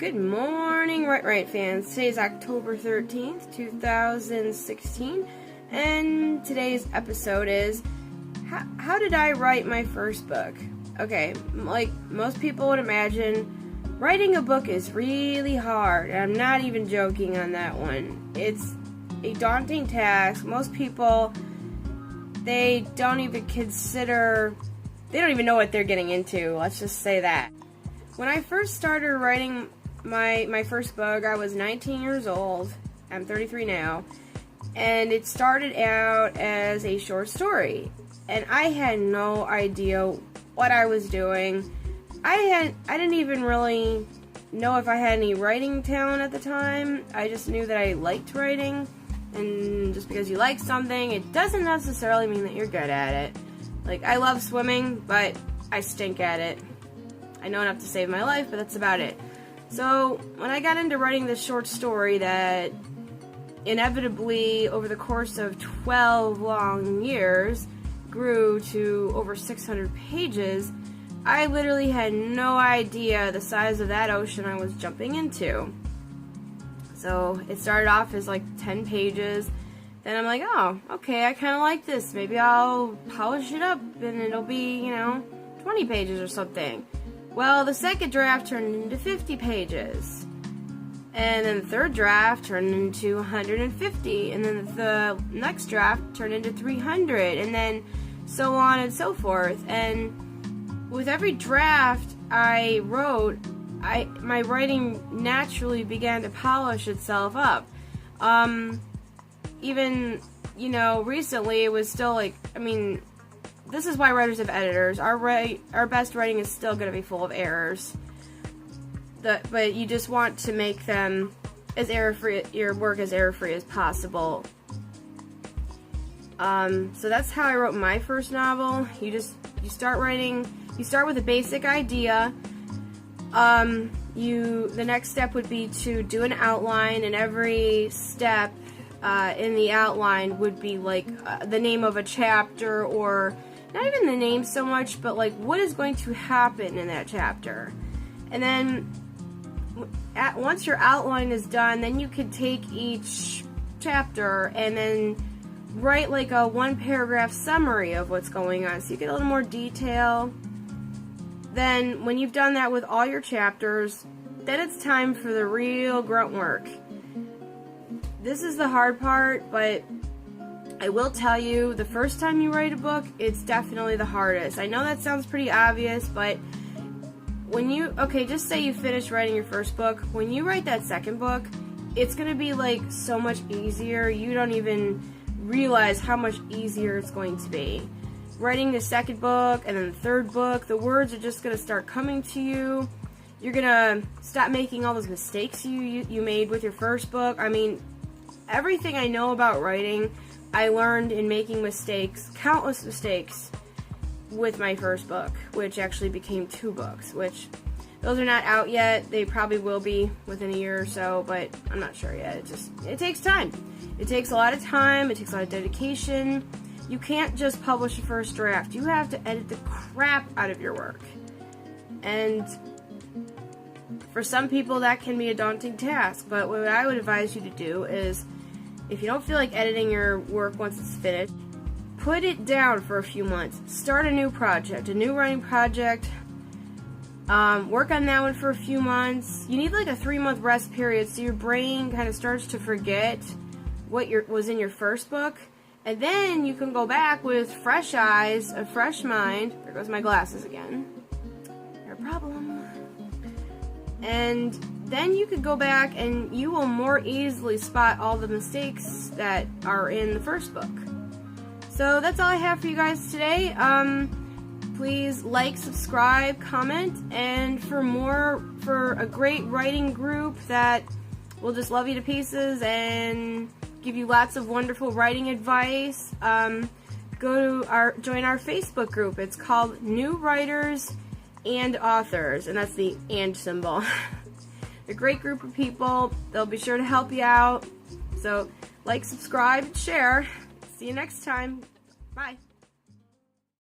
Good morning, Right fans. Today is October 13th, 2016, and today's episode is how did I write my first book? Okay, like most people would imagine, writing a book is really hard, and I'm not even joking on that one. It's a daunting task. Most people, they don't even know what they're getting into, let's just say that. When I first started writing my first book, I was 19 years old. I'm 33 now. And it started out as a short story. And I had no idea what I was doing. I didn't even really know if I had any writing talent at the time. I just knew that I liked writing. And just because you like something, it doesn't necessarily mean that you're good at it. Like, I love swimming, but I stink at it. I know enough to save my life, but that's about it. So, when I got into writing this short story that inevitably, over the course of 12 long years, grew to over 600 pages, I literally had no idea the size of that ocean I was jumping into. So, it started off as like 10 pages. Then I'm like, oh, okay, I kind of like this. Maybe I'll polish it up and it'll be, 20 pages or something. Well, the second draft turned into 50 pages. And then the third draft turned into 150. And then the next draft turned into 300. And then so on and so forth. And with every draft I wrote, my writing naturally began to polish itself up. Even, recently it was still like, this is why writers have editors. Our best writing is still going to be full of errors. But you just want to make them as error-free, your work as error-free as possible. So that's how I wrote my first novel. You start writing, you start with a basic idea. The next step would be to do an outline, and every step in the outline would be like the name of a chapter, or not even the name so much, but like what is going to happen in that chapter. And then once your outline is done, then you could take each chapter and then write like a one-paragraph summary of what's going on, so you get a little more detail. Then when you've done that with all your chapters, then it's time for the real grunt work. This is the hard part, but I will tell you, the first time you write a book, it's definitely the hardest. I know that sounds pretty obvious, but just say you finish writing your first book. When you write that second book, it's going to be like so much easier. You don't even realize how much easier it's going to be. Writing the second book and then the third book, the words are just going to start coming to you. You're going to stop making all those mistakes you made with your first book. Everything I know about writing, I learned in making mistakes, countless mistakes, with my first book, which actually became 2 books, which those are not out yet. They probably will be within a year or so, but I'm not sure yet. It takes time. It takes a lot of time. It takes a lot of dedication. You can't just publish a first draft. You have to edit the crap out of your work. And for some people, that can be a daunting task, but what I would advise you to do is, if you don't feel like editing your work once it's finished, put it down for a few months. Start a new project, a new writing project. Work on that one for a few months. You need like a 3-month rest period so your brain kind of starts to forget what was in your first book. And then you can go back with fresh eyes, a fresh mind. There goes my glasses again. No problem. And then you could go back and you will more easily spot all the mistakes that are in the first book. So that's all I have for you guys today. Please like, subscribe, comment, and for a great writing group that will just love you to pieces and give you lots of wonderful writing advice, join our Facebook group. It's called New Writers and Authors, and that's the and symbol. They're a great group of people. They'll be sure to help you out. So like, subscribe, and share. See you next time. Bye.